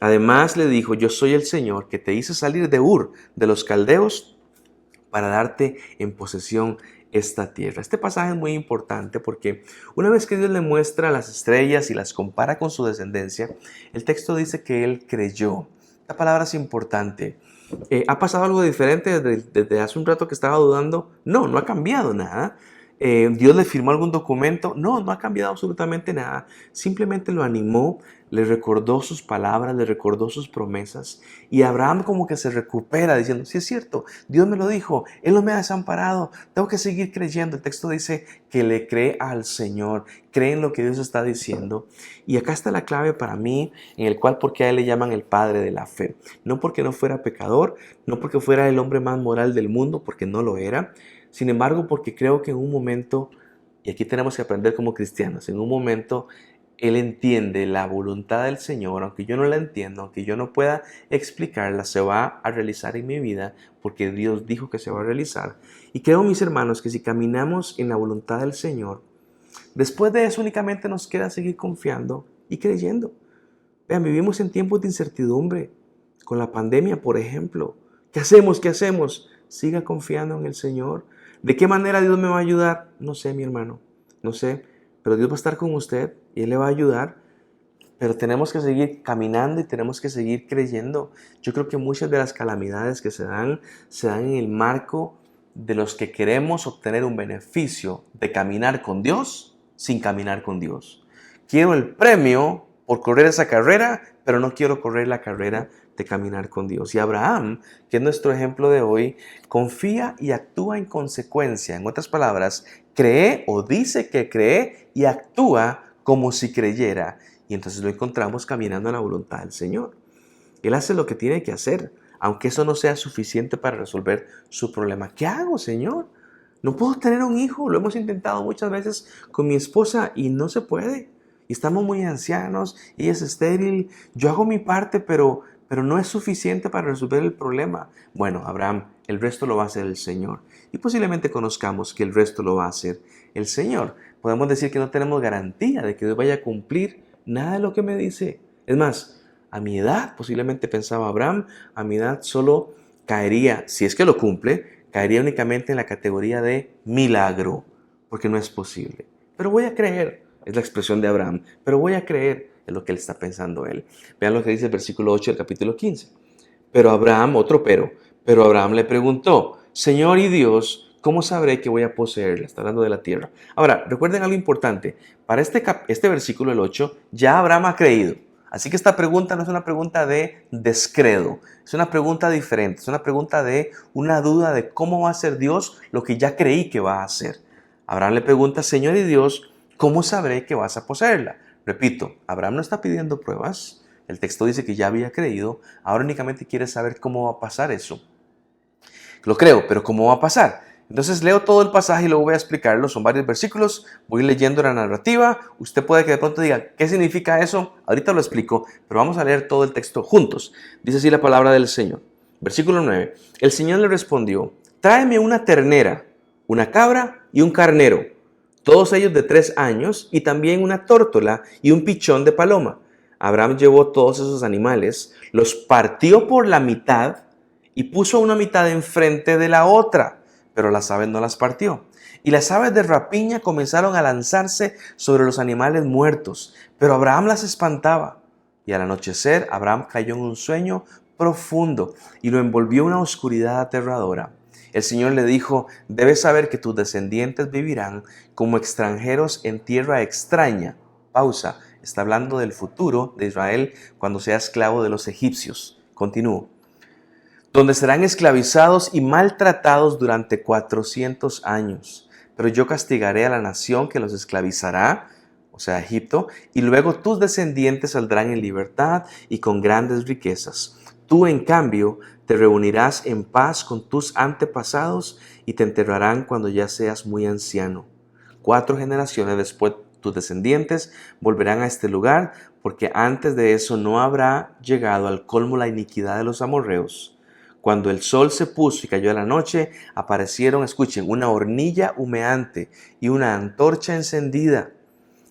Además le dijo, yo soy el Señor que te hice salir de Ur, de los caldeos, para darte en posesión esta tierra. Este pasaje es muy importante porque una vez que Dios le muestra las estrellas y las compara con su descendencia, el texto dice que él creyó. Esta palabra es importante. ¿Ha pasado algo diferente desde hace un rato que estaba dudando? No ha cambiado nada. ¿Dios le firmó algún documento? No ha cambiado absolutamente nada. Simplemente lo animó, le recordó sus palabras, le recordó sus promesas. Y Abraham como que se recupera diciendo, sí es cierto, Dios me lo dijo, Él no me ha desamparado, tengo que seguir creyendo. El texto dice que le cree al Señor, cree en lo que Dios está diciendo. Y acá está la clave para mí, en el cual porque a Él le llaman el Padre de la fe. No porque no fuera pecador, no porque fuera el hombre más moral del mundo, porque no lo era. Sin embargo, porque creo que en un momento, y aquí tenemos que aprender como cristianos, en un momento Él entiende la voluntad del Señor, aunque yo no la entiendo, aunque yo no pueda explicarla, se va a realizar en mi vida porque Dios dijo que se va a realizar. Y creo, mis hermanos, que si caminamos en la voluntad del Señor, después de eso únicamente nos queda seguir confiando y creyendo. Vean, vivimos en tiempos de incertidumbre, con la pandemia, por ejemplo. ¿Qué hacemos? ¿Qué hacemos? Siga confiando en el Señor. ¿De qué manera Dios me va a ayudar? No sé, mi hermano, no sé, pero Dios va a estar con usted y Él le va a ayudar. Pero tenemos que seguir caminando y tenemos que seguir creyendo. Yo creo que muchas de las calamidades que se dan en el marco de los que queremos obtener un beneficio de caminar con Dios sin caminar con Dios. Quiero el premio por correr esa carrera, pero no quiero correr la carrera de caminar con Dios. Y Abraham, que es nuestro ejemplo de hoy, confía y actúa en consecuencia. En otras palabras, cree o dice que cree y actúa como si creyera. Y entonces lo encontramos caminando en la voluntad del Señor. Él hace lo que tiene que hacer, aunque eso no sea suficiente para resolver su problema. ¿Qué hago, Señor? No puedo tener un hijo. Lo hemos intentado muchas veces con mi esposa y no se puede. Y estamos muy ancianos, ella es estéril. Yo hago mi parte, pero no es suficiente para resolver el problema. Bueno, Abraham, el resto lo va a hacer el Señor. Y posiblemente conozcamos que el resto lo va a hacer el Señor. Podemos decir que no tenemos garantía de que Dios vaya a cumplir nada de lo que me dice. Es más, a mi edad, posiblemente pensaba Abraham, a mi edad solo caería, si es que lo cumple, caería únicamente en la categoría de milagro, porque no es posible. Pero voy a creer, es la expresión de Abraham, pero voy a creer. es lo que él está pensando él. Vean lo que dice el versículo 8 del capítulo 15. Pero Abraham, pero Abraham le preguntó, Señor y Dios, ¿cómo sabré que voy a poseerla? Está hablando de la tierra. Ahora, recuerden algo importante. Para este versículo, el 8, ya Abraham ha creído. Así que esta pregunta no es una pregunta de descredo, es una pregunta diferente, es una pregunta de una duda de cómo va a hacer Dios lo que ya creí que va a hacer. Abraham le pregunta, Señor y Dios, ¿cómo sabré que vas a poseerla? Repito, Abraham no está pidiendo pruebas, el texto dice que ya había creído, ahora únicamente quiere saber cómo va a pasar eso. Lo creo, pero ¿cómo va a pasar? Entonces leo todo el pasaje y luego voy a explicarlo. Son varios versículos, voy leyendo la narrativa. Usted puede que de pronto diga, ¿qué significa eso? Ahorita lo explico, pero vamos a leer todo el texto juntos. Dice así la palabra del Señor. Versículo 9. El Señor le respondió, tráeme una ternera, una cabra y un carnero, todos ellos de 3 años, y también una tórtola y un pichón de paloma. Abraham llevó todos esos animales, los partió por la mitad y puso una mitad enfrente de la otra, pero las aves no las partió. Y las aves de rapiña comenzaron a lanzarse sobre los animales muertos, pero Abraham las espantaba. Y al anochecer, Abraham cayó en un sueño profundo y lo envolvió una oscuridad aterradora. El Señor le dijo, debes saber que tus descendientes vivirán como extranjeros en tierra extraña. Pausa, está hablando del futuro de Israel cuando sea esclavo de los egipcios. Continúo. Donde serán esclavizados y maltratados durante 400 años. Pero yo castigaré a la nación que los esclavizará, o sea, Egipto, y luego tus descendientes saldrán en libertad y con grandes riquezas. Tú, en cambio, te reunirás en paz con tus antepasados y te enterrarán cuando ya seas muy anciano. 4 generaciones después, tus descendientes volverán a este lugar, porque antes de eso no habrá llegado al colmo la iniquidad de los amorreos. Cuando el sol se puso y cayó la noche, aparecieron, escuchen, una hornilla humeante y una antorcha encendida,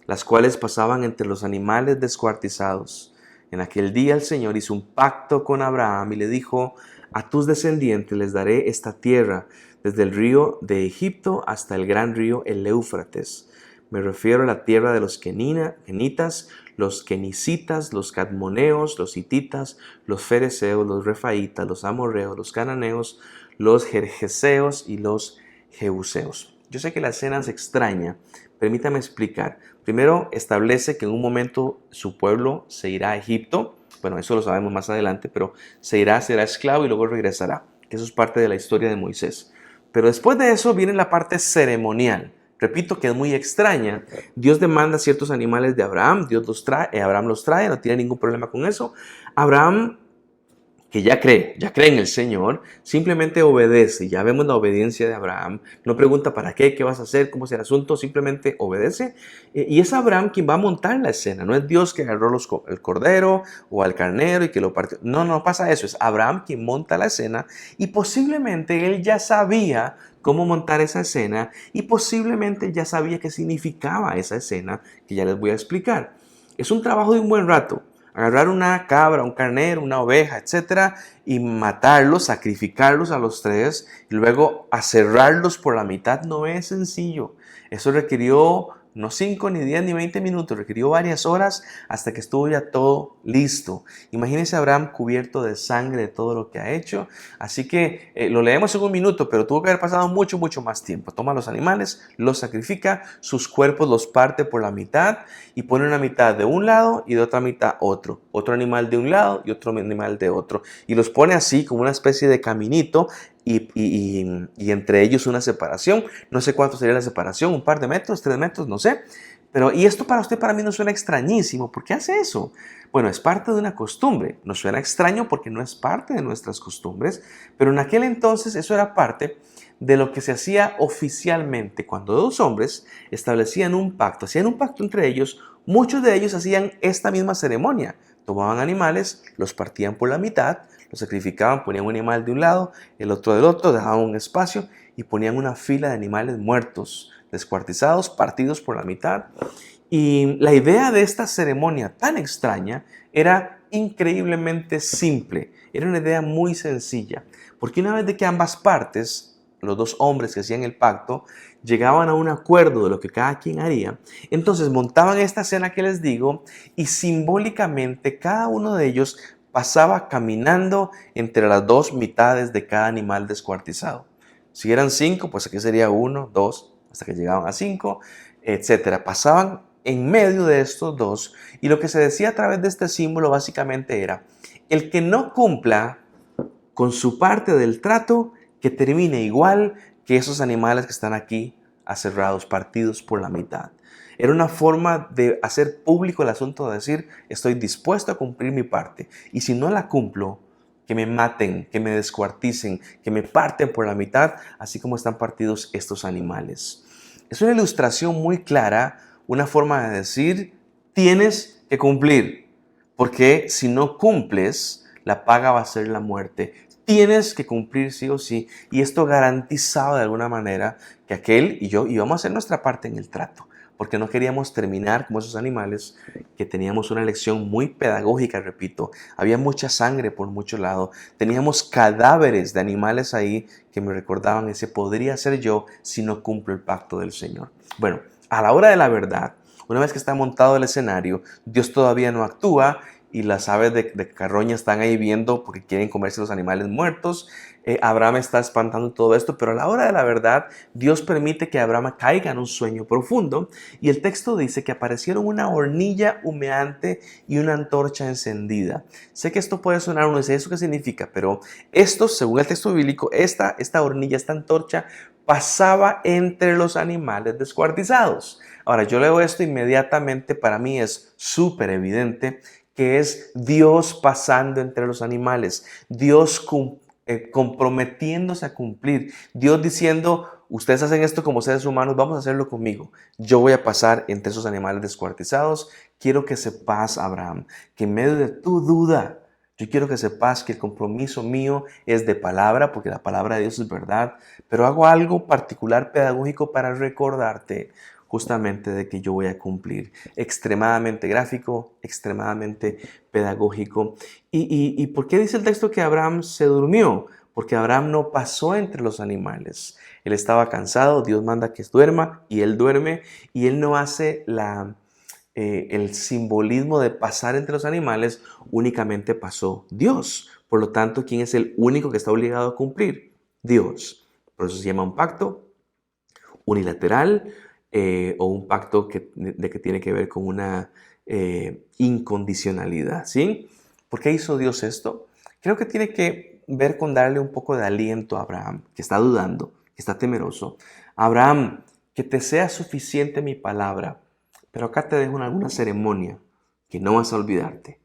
las cuales pasaban entre los animales descuartizados. En aquel día el Señor hizo un pacto con Abraham y le dijo, a tus descendientes les daré esta tierra, desde el río de Egipto hasta el gran río el Éufrates. Me refiero a la tierra de los kenitas, los kenicitas, los cadmoneos, los hititas, los fereceos, los refaitas, los amorreos, los cananeos, los gergeseos y los jebuseos. Yo sé que la escena es extraña, permítame explicar. Primero, establece que en un momento su pueblo se irá a Egipto. Bueno, eso lo sabemos más adelante, pero será esclavo y luego regresará. Eso es parte de la historia de Moisés. Pero después de eso viene la parte ceremonial. Repito que es muy extraña. Dios demanda ciertos animales de Abraham, Abraham los trae, no tiene ningún problema con eso. Abraham, que ya cree en el Señor, simplemente obedece. Ya vemos la obediencia de Abraham. No pregunta para qué vas a hacer, cómo es el asunto, simplemente obedece. Y es Abraham quien va a montar la escena. No es Dios que agarró el cordero o al carnero y que lo partió. No pasa eso. Es Abraham quien monta la escena y posiblemente él ya sabía cómo montar esa escena y posiblemente ya sabía qué significaba esa escena que ya les voy a explicar. Es un trabajo de un buen rato. Agarrar una cabra, un carnero, una oveja, etcétera, y matarlos, sacrificarlos a los 3 y luego aserrarlos por la mitad no es sencillo. Eso requirió no 5, ni 10, ni 20 minutos, requirió varias horas hasta que estuvo ya todo listo. Imagínense a Abraham cubierto de sangre de todo lo que ha hecho. Así que lo leemos en un minuto, pero tuvo que haber pasado mucho más tiempo. Toma los animales, los sacrifica, sus cuerpos los parte por la mitad y pone una mitad de un lado y de otra mitad otro. Otro animal de un lado y otro animal de otro. Y los pone así como una especie de caminito. Y entre ellos una separación. No sé cuánto sería la separación, un par de metros, 3 metros, no sé. Pero, y esto para usted, para mí no suena extrañísimo. ¿Por qué hace eso? Bueno, es parte de una costumbre. Nos suena extraño porque no es parte de nuestras costumbres, pero en aquel entonces eso era parte de lo que se hacía oficialmente. Cuando 2 hombres establecían un pacto, hacían un pacto entre ellos, muchos de ellos hacían esta misma ceremonia. Tomaban animales, los partían por la mitad, los sacrificaban, ponían un animal de un lado, el otro del otro, dejaban un espacio y ponían una fila de animales muertos, descuartizados, partidos por la mitad. Y la idea de esta ceremonia tan extraña era increíblemente simple. Era una idea muy sencilla, porque una vez de que ambas partes los dos hombres que hacían el pacto, llegaban a un acuerdo de lo que cada quien haría, entonces montaban esta cena que les digo y simbólicamente cada uno de ellos pasaba caminando entre las dos mitades de cada animal descuartizado. Si eran 5, pues aquí sería 1, 2, hasta que llegaban a 5, etcétera. Pasaban en medio de estos dos y lo que se decía a través de este símbolo básicamente era: el que no cumpla con su parte del trato, que termine igual que esos animales que están aquí aserrados, partidos por la mitad. Era una forma de hacer público el asunto de decir: estoy dispuesto a cumplir mi parte y si no la cumplo, que me maten, que me descuarticen, que me parten por la mitad, así como están partidos estos animales. Es una ilustración muy clara, una forma de decir: tienes que cumplir, porque si no cumples, la paga va a ser la muerte. Tienes que cumplir sí o sí, y esto garantizaba de alguna manera que aquel y yo íbamos a hacer nuestra parte en el trato, porque no queríamos terminar como esos animales, que teníamos una lección muy pedagógica, repito. Había mucha sangre por mucho lado, teníamos cadáveres de animales ahí que me recordaban: ese podría ser yo si no cumplo el pacto del Señor. Bueno, a la hora de la verdad, una vez que está montado el escenario, Dios todavía no actúa y las aves de carroña están ahí viendo porque quieren comerse los animales muertos. Abraham está espantando todo esto, pero a la hora de la verdad, Dios permite que Abraham caiga en un sueño profundo y el texto dice que aparecieron una hornilla humeante y una antorcha encendida. Sé que esto puede sonar, uno dice: ¿eso qué significa? Pero esto, según el texto bíblico, esta hornilla, esta antorcha, pasaba entre los animales descuartizados. Ahora, yo leo esto inmediatamente, para mí es súper evidente que es Dios pasando entre los animales, Dios comprometiéndose a cumplir, Dios diciendo: ustedes hacen esto como seres humanos, vamos a hacerlo conmigo. Yo voy a pasar entre esos animales descuartizados. Quiero que sepas, Abraham, que en medio de tu duda, yo quiero que sepas que el compromiso mío es de palabra, porque la palabra de Dios es verdad, pero hago algo particular pedagógico para recordarte justamente de que yo voy a cumplir. Extremadamente gráfico, extremadamente pedagógico. ¿Y por qué dice el texto que Abraham se durmió? Porque Abraham no pasó entre los animales. Él estaba cansado, Dios manda que duerma y él duerme, y él no hace el simbolismo de pasar entre los animales, únicamente pasó Dios. Por lo tanto, ¿quién es el único que está obligado a cumplir? Dios. Por eso se llama un pacto unilateral, o un pacto que tiene que ver con una incondicionalidad, ¿sí? ¿Por qué hizo Dios esto? Creo que tiene que ver con darle un poco de aliento a Abraham, que está dudando, que está temeroso. Abraham, que te sea suficiente mi palabra, pero acá te dejo alguna ceremonia que no vas a olvidarte.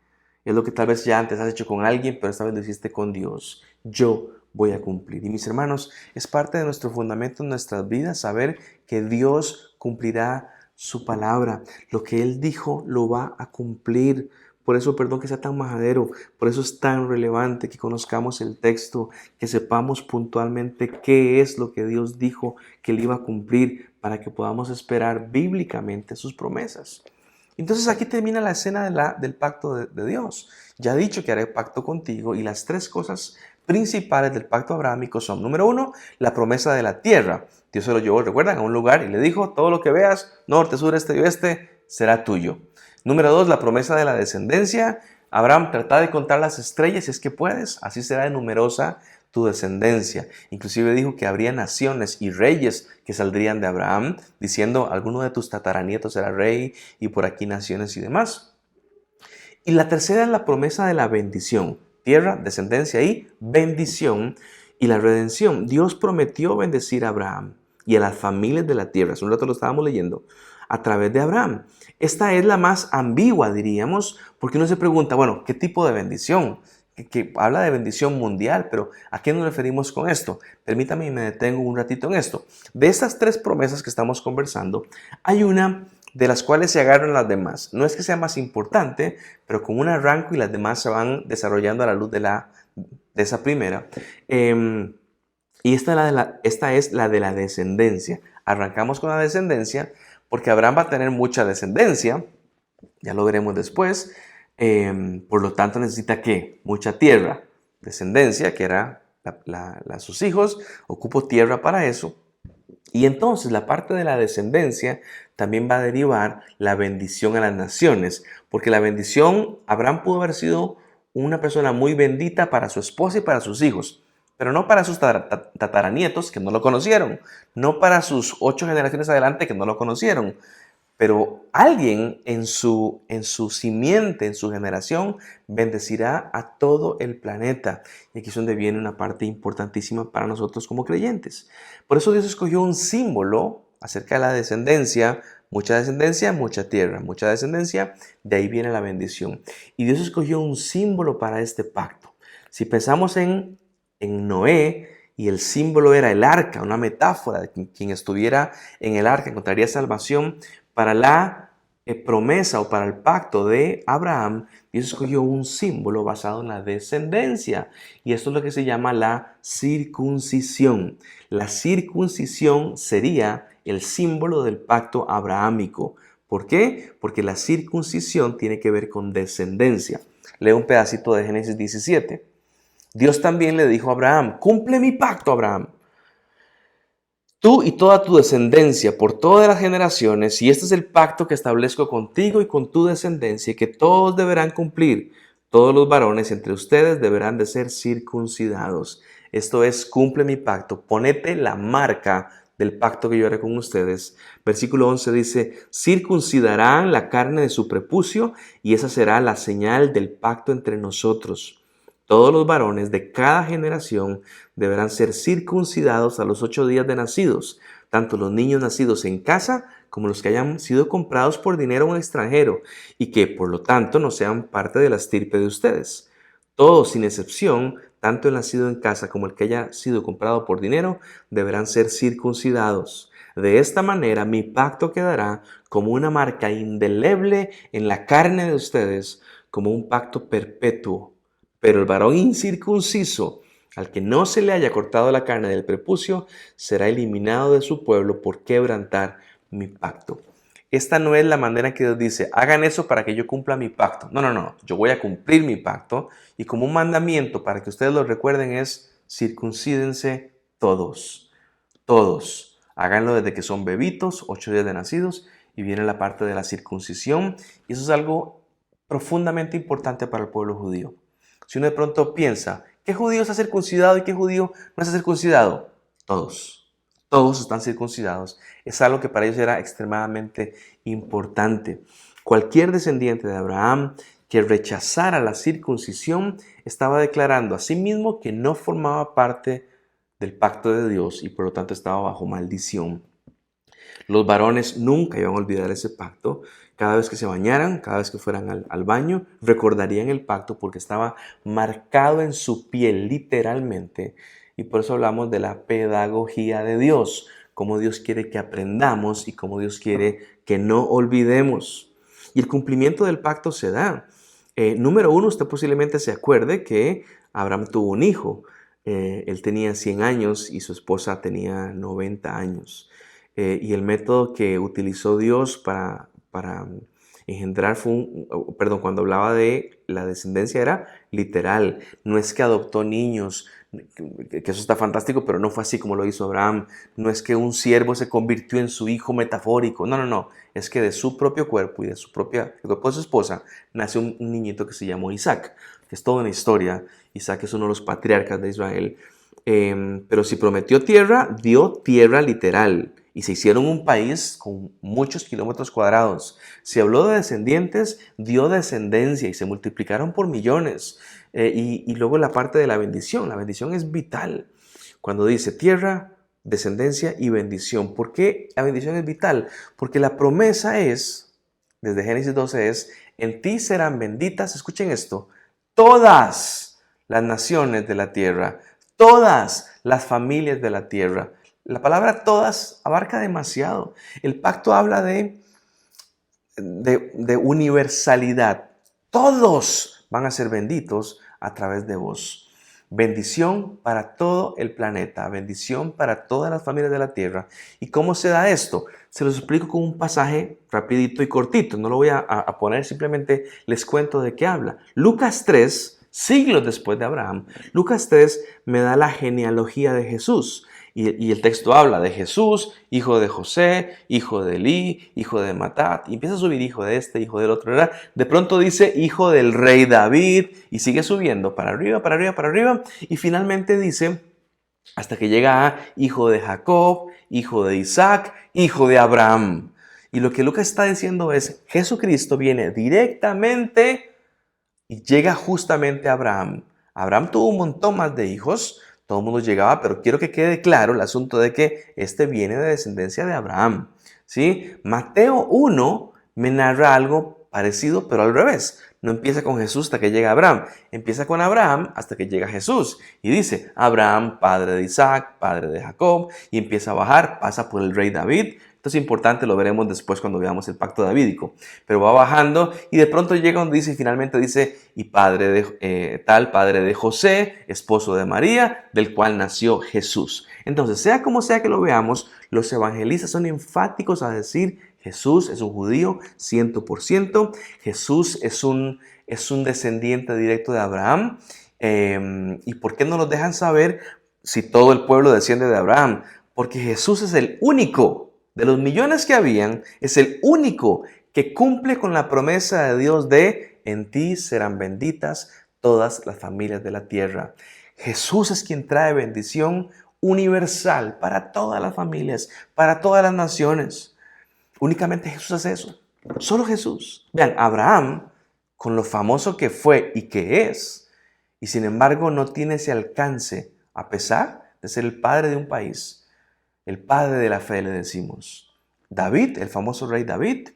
Es lo que tal vez ya antes has hecho con alguien, pero esta vez lo hiciste con Dios. Yo voy a cumplir. Y mis hermanos, es parte de nuestro fundamento en nuestras vidas saber que Dios cumplirá su palabra. Lo que Él dijo lo va a cumplir. Por eso, perdón que sea tan majadero, por eso es tan relevante que conozcamos el texto, que sepamos puntualmente qué es lo que Dios dijo que Él iba a cumplir, para que podamos esperar bíblicamente sus promesas. Entonces aquí termina la escena del pacto de Dios. Ya he dicho que haré pacto contigo, y las tres cosas principales del pacto abrahámico son: número 1, la promesa de la tierra. Dios se lo llevó, recuerdan, a un lugar y le dijo: todo lo que veas, norte, sur, este y oeste, será tuyo. Número 2, la promesa de la descendencia. Abraham, trata de contar las estrellas si es que puedes, así será de numerosa tu descendencia. Inclusive dijo que habría naciones y reyes que saldrían de Abraham, diciendo: alguno de tus tataranietos será rey, y por aquí naciones y demás. Y la tercera es la promesa de la bendición. Tierra, descendencia y bendición. Y la redención. Dios prometió bendecir a Abraham y a las familias de la tierra. Hace un rato lo estábamos leyendo, a través de Abraham. Esta es la más ambigua, diríamos, porque uno se pregunta: bueno, ¿qué tipo de bendición? Que habla de bendición mundial, pero ¿a qué nos referimos con esto? Permítame y me detengo un ratito en esto. De estas tres promesas que estamos conversando, hay una de las cuales se agarran las demás. No es que sea más importante, pero con un arranco y las demás se van desarrollando a la luz de esa primera. Y esta es la de la descendencia. Arrancamos con la descendencia porque Abraham va a tener mucha descendencia, ya lo veremos después. Por lo tanto necesita ¿qué? Mucha tierra, descendencia, que era sus hijos, ocupo tierra para eso. Y entonces la parte de la descendencia también va a derivar la bendición a las naciones, porque la bendición, Abraham pudo haber sido una persona muy bendita para su esposa y para sus hijos, pero no para sus tataranietos que no lo conocieron, no para sus 8 generaciones adelante que no lo conocieron. Pero alguien en su simiente, en su generación, bendecirá a todo el planeta. Y aquí es donde viene una parte importantísima para nosotros como creyentes. Por eso Dios escogió un símbolo acerca de la descendencia. Mucha descendencia, mucha tierra. Mucha descendencia, de ahí viene la bendición. Y Dios escogió un símbolo para este pacto. Si pensamos en Noé, y el símbolo era el arca, una metáfora de quien estuviera en el arca encontraría salvación. Para la promesa o para el pacto de Abraham, Dios escogió un símbolo basado en la descendencia. Y esto es lo que se llama la circuncisión. La circuncisión sería el símbolo del pacto abrahámico. ¿Por qué? Porque la circuncisión tiene que ver con descendencia. Leo un pedacito de Génesis 17. Dios también le dijo a Abraham, cumple mi pacto, Abraham. Tú y toda tu descendencia por todas las generaciones, y este es el pacto que establezco contigo y con tu descendencia, que todos deberán cumplir. Todos los varones entre ustedes deberán de ser circuncidados. Esto es, cumple mi pacto, ponete la marca del pacto que yo haré con ustedes. Versículo 11 dice, circuncidarán la carne de su prepucio y esa será la señal del pacto entre nosotros. Todos los varones de cada generación deberán ser circuncidados a los 8 días de nacidos, tanto los niños nacidos en casa como los que hayan sido comprados por dinero a un extranjero y que, por lo tanto, no sean parte de la estirpe de ustedes. Todos, sin excepción, tanto el nacido en casa como el que haya sido comprado por dinero, deberán ser circuncidados. De esta manera, mi pacto quedará como una marca indeleble en la carne de ustedes, como un pacto perpetuo. Pero el varón incircunciso, al que no se le haya cortado la carne del prepucio, será eliminado de su pueblo por quebrantar mi pacto. Esta no es la manera en que Dios dice, hagan eso para que yo cumpla mi pacto. No. Yo voy a cumplir mi pacto. Y como un mandamiento para que ustedes lo recuerden es, circuncídense todos. Todos. Háganlo desde que son bebitos, 8 días de nacidos. Y viene la parte de la circuncisión. Y eso es algo profundamente importante para el pueblo judío. Si uno de pronto piensa, ¿qué judío está circuncidado y qué judío no está circuncidado? Todos. Todos están circuncidados. Es algo que para ellos era extremadamente importante. Cualquier descendiente de Abraham que rechazara la circuncisión estaba declarando a sí mismo que no formaba parte del pacto de Dios y por lo tanto estaba bajo maldición. Los varones nunca iban a olvidar ese pacto. Cada vez que se bañaran, cada vez que fueran al baño, recordarían el pacto porque estaba marcado en su piel literalmente. Y por eso hablamos de la pedagogía de Dios, cómo Dios quiere que aprendamos y cómo Dios quiere que no olvidemos. Y el cumplimiento del pacto se da. Número 1, usted posiblemente se acuerde que Abraham tuvo un hijo. Él tenía 100 años y su esposa tenía 90 años. Y el método que utilizó Dios para engendrar cuando hablaba de la descendencia era literal. No es que adoptó niños, que eso está fantástico, pero no fue así como lo hizo Abraham. No es que un siervo se convirtió en su hijo metafórico. No. Es que de su propio cuerpo y de su cuerpo de su esposa nace un niñito que se llamó Isaac, que es toda una historia. Isaac es uno de los patriarcas de Israel. Pero si prometió tierra, dio tierra literal. Y se hicieron un país con muchos kilómetros cuadrados. Si habló de descendientes, dio descendencia y se multiplicaron por millones. Y luego la parte de la bendición. La bendición es vital. Cuando dice tierra, descendencia y bendición. ¿Por qué la bendición es vital? Porque la promesa es, desde Génesis 12 es, en ti serán benditas, escuchen esto, todas las naciones de la tierra, todas las familias de la tierra. La palabra todas abarca demasiado. El pacto habla de universalidad. Todos van a ser benditos a través de vos. Bendición para todo el planeta, bendición para todas las familias de la tierra. ¿Y cómo se da esto? Se los explico con un pasaje rapidito y cortito. No lo voy a poner, simplemente les cuento de qué habla. Lucas 3, siglos después de Abraham, Lucas 3 me da la genealogía de Jesús. Y el texto habla de Jesús, hijo de José, hijo de Elí, hijo de Matat, y empieza a subir hijo de este, hijo del otro, ¿verdad? De pronto dice hijo del rey David, y sigue subiendo para arriba, para arriba, para arriba, y finalmente dice, hasta que llega a hijo de Jacob, hijo de Isaac, hijo de Abraham. Y lo que Lucas está diciendo es, Jesucristo viene directamente y llega justamente a Abraham. Abraham tuvo un montón más de hijos, todo el mundo llegaba, pero quiero que quede claro el asunto de que este viene de descendencia de Abraham, ¿sí? Mateo 1 me narra algo parecido, pero al revés. No empieza con Jesús hasta que llega Abraham, empieza con Abraham hasta que llega Jesús. Y dice, Abraham, padre de Isaac, padre de Jacob, y empieza a bajar, pasa por el rey David. Esto es importante, lo veremos después cuando veamos el pacto davídico. Pero va bajando y de pronto llega donde dice, y finalmente dice, y padre de José, esposo de María, del cual nació Jesús. Entonces, sea como sea que lo veamos, los evangelistas son enfáticos a decir, Jesús es un judío 100%, Jesús es un descendiente directo de Abraham. ¿Y por qué no nos dejan saber si todo el pueblo desciende de Abraham? Porque Jesús es el único de los millones que habían, es el único que cumple con la promesa de Dios de en ti serán benditas todas las familias de la tierra. Jesús es quien trae bendición universal para todas las familias, para todas las naciones. Únicamente Jesús hace eso. Solo Jesús. Vean, Abraham, con lo famoso que fue y que es, y sin embargo no tiene ese alcance, a pesar de ser el padre de un país. El padre de la fe le decimos. David, el famoso rey David,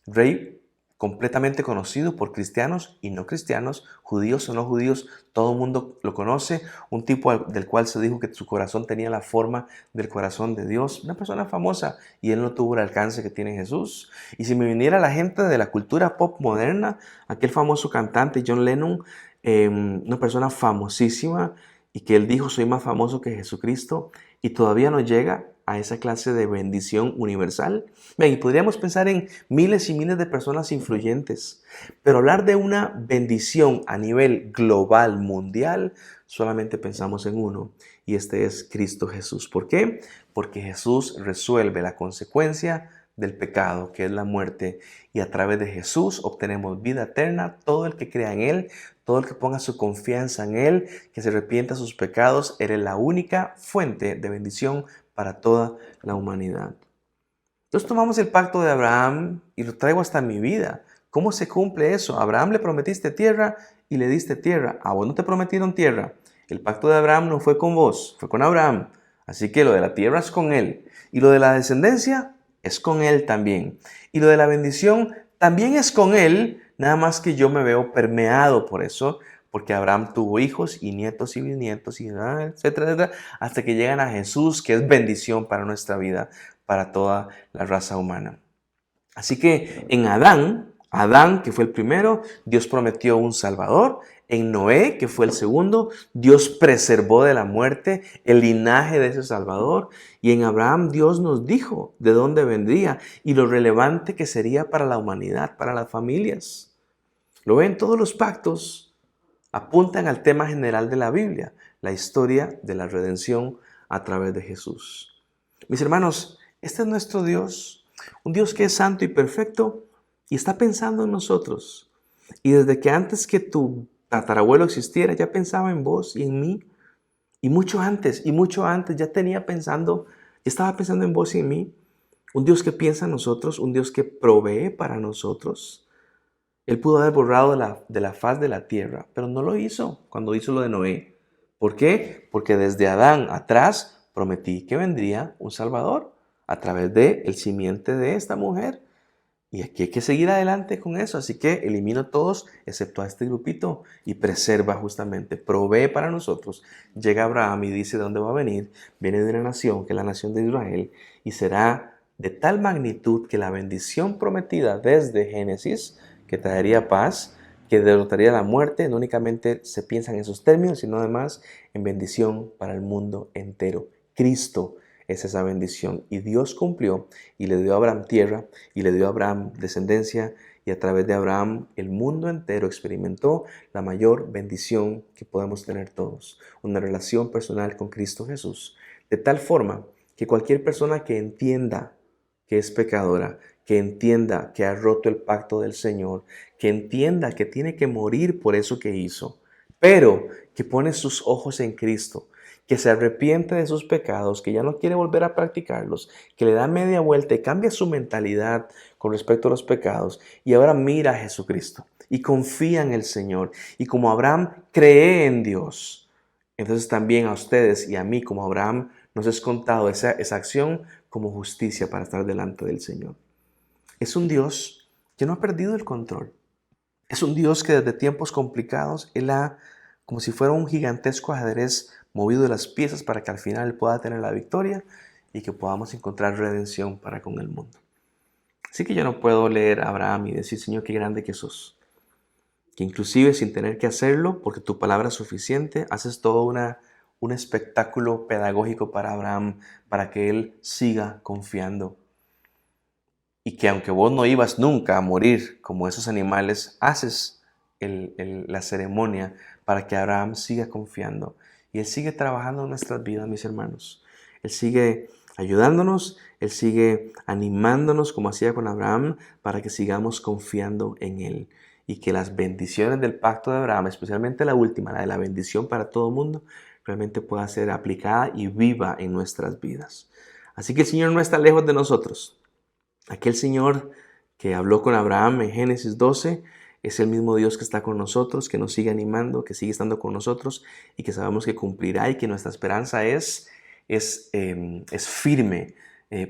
rey completamente conocido por cristianos y no cristianos, judíos o no judíos, todo el mundo lo conoce, un tipo del cual se dijo que su corazón tenía la forma del corazón de Dios, una persona famosa, y él no tuvo el alcance que tiene Jesús. Y si me viniera la gente de la cultura pop moderna, aquel famoso cantante John Lennon, una persona famosísima, y que él dijo, soy más famoso que Jesucristo, y todavía no llega a esa clase de bendición universal. Bien, y podríamos pensar en miles y miles de personas influyentes, pero hablar de una bendición a nivel global, mundial, solamente pensamos en uno, y este es Cristo Jesús. ¿Por qué? Porque Jesús resuelve la consecuencia del pecado, que es la muerte, y a través de Jesús obtenemos vida eterna. Todo el que crea en Él, todo el que ponga su confianza en Él, que se arrepienta de sus pecados, Él es la única fuente de bendición para toda la humanidad. Entonces tomamos el pacto de Abraham y lo traigo hasta mi vida. ¿Cómo se cumple eso? A Abraham le prometiste tierra y le diste tierra. A vos no te prometieron tierra. El pacto de Abraham no fue con vos, fue con Abraham. Así que lo de la tierra es con él. Y lo de la descendencia es con él también. Y lo de la bendición también es con él, nada más que yo me veo permeado por eso, porque Abraham tuvo hijos y nietos y bisnietos, y etcétera, etcétera, hasta que llegan a Jesús, que es bendición para nuestra vida, para toda la raza humana. Así que en Adán, que fue el primero, Dios prometió un Salvador. En Noé, que fue el segundo, Dios preservó de la muerte el linaje de ese Salvador. Y en Abraham Dios nos dijo de dónde vendría y lo relevante que sería para la humanidad, para las familias. Lo ven, todos los pactos apuntan al tema general de la Biblia, la historia de la redención a través de Jesús. Mis hermanos, este es nuestro Dios, un Dios que es santo y perfecto y está pensando en nosotros. Y desde que antes que tu tatarabuelo existiera, ya pensaba en vos y en mí. Y mucho antes ya estaba pensando en vos y en mí. Un Dios que piensa en nosotros, un Dios que provee para nosotros. Él pudo haber borrado de la faz de la tierra, pero no lo hizo cuando hizo lo de Noé. ¿Por qué? Porque desde Adán atrás prometí que vendría un Salvador a través del simiente de esta mujer. Y aquí hay que seguir adelante con eso. Así que elimino todos, excepto a este grupito, y preserva justamente, provee para nosotros. Llega Abraham y dice de dónde va a venir. Viene de una nación, que es la nación de Israel, y será de tal magnitud que la bendición prometida desde Génesis, que traería paz, que derrotaría la muerte, no únicamente se piensa en esos términos, sino además en bendición para el mundo entero. Cristo es esa bendición, y Dios cumplió y le dio a Abraham tierra y le dio a Abraham descendencia, y a través de Abraham el mundo entero experimentó la mayor bendición que podemos tener todos, una relación personal con Cristo Jesús, de tal forma que cualquier persona que entienda que es pecadora, que entienda que ha roto el pacto del Señor, que entienda que tiene que morir por eso que hizo, pero que pone sus ojos en Cristo, que se arrepiente de sus pecados, que ya no quiere volver a practicarlos, que le da media vuelta y cambia su mentalidad con respecto a los pecados y ahora mira a Jesucristo y confía en el Señor. Y como Abraham cree en Dios, entonces también a ustedes y a mí como Abraham nos es contado esa acción como justicia para estar delante del Señor. Es un Dios que no ha perdido el control. Es un Dios que desde tiempos complicados Él ha, como si fuera un gigantesco ajedrez, movido las piezas para que al final Él pueda tener la victoria y que podamos encontrar redención para con el mundo. Así que yo no puedo leer a Abraham y decir, Señor, qué grande que sos. Que inclusive sin tener que hacerlo, porque tu palabra es suficiente, haces todo un espectáculo pedagógico para Abraham, para que él siga confiando. Y que aunque vos no ibas nunca a morir como esos animales, haces la ceremonia para que Abraham siga confiando. Y Él sigue trabajando en nuestras vidas, mis hermanos. Él sigue ayudándonos, Él sigue animándonos como hacía con Abraham para que sigamos confiando en Él. Y que las bendiciones del pacto de Abraham, especialmente la última, la de la bendición para todo el mundo, realmente pueda ser aplicada y viva en nuestras vidas. Así que el Señor no está lejos de nosotros. Aquel Señor que habló con Abraham en Génesis 12 es el mismo Dios que está con nosotros, que nos sigue animando, que sigue estando con nosotros y que sabemos que cumplirá y que nuestra esperanza es firme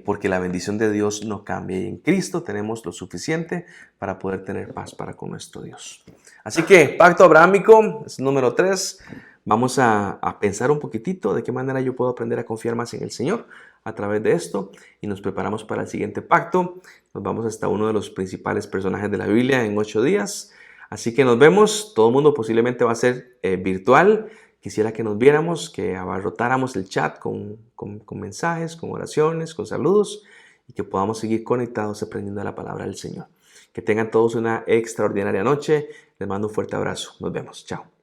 porque la bendición de Dios no cambia y en Cristo tenemos lo suficiente para poder tener paz para con nuestro Dios. Así que pacto abrahámico es número 3. Vamos a pensar un poquitito de qué manera yo puedo aprender a confiar más en el Señor a través de esto y nos preparamos para el siguiente pacto. Nos vamos hasta uno de los principales personajes de la Biblia en 8 días. Así que nos vemos. Todo el mundo posiblemente va a ser virtual. Quisiera que nos viéramos, que abarrotáramos el chat con mensajes, con oraciones, con saludos y que podamos seguir conectados aprendiendo la palabra del Señor. Que tengan todos una extraordinaria noche. Les mando un fuerte abrazo. Nos vemos. Chao.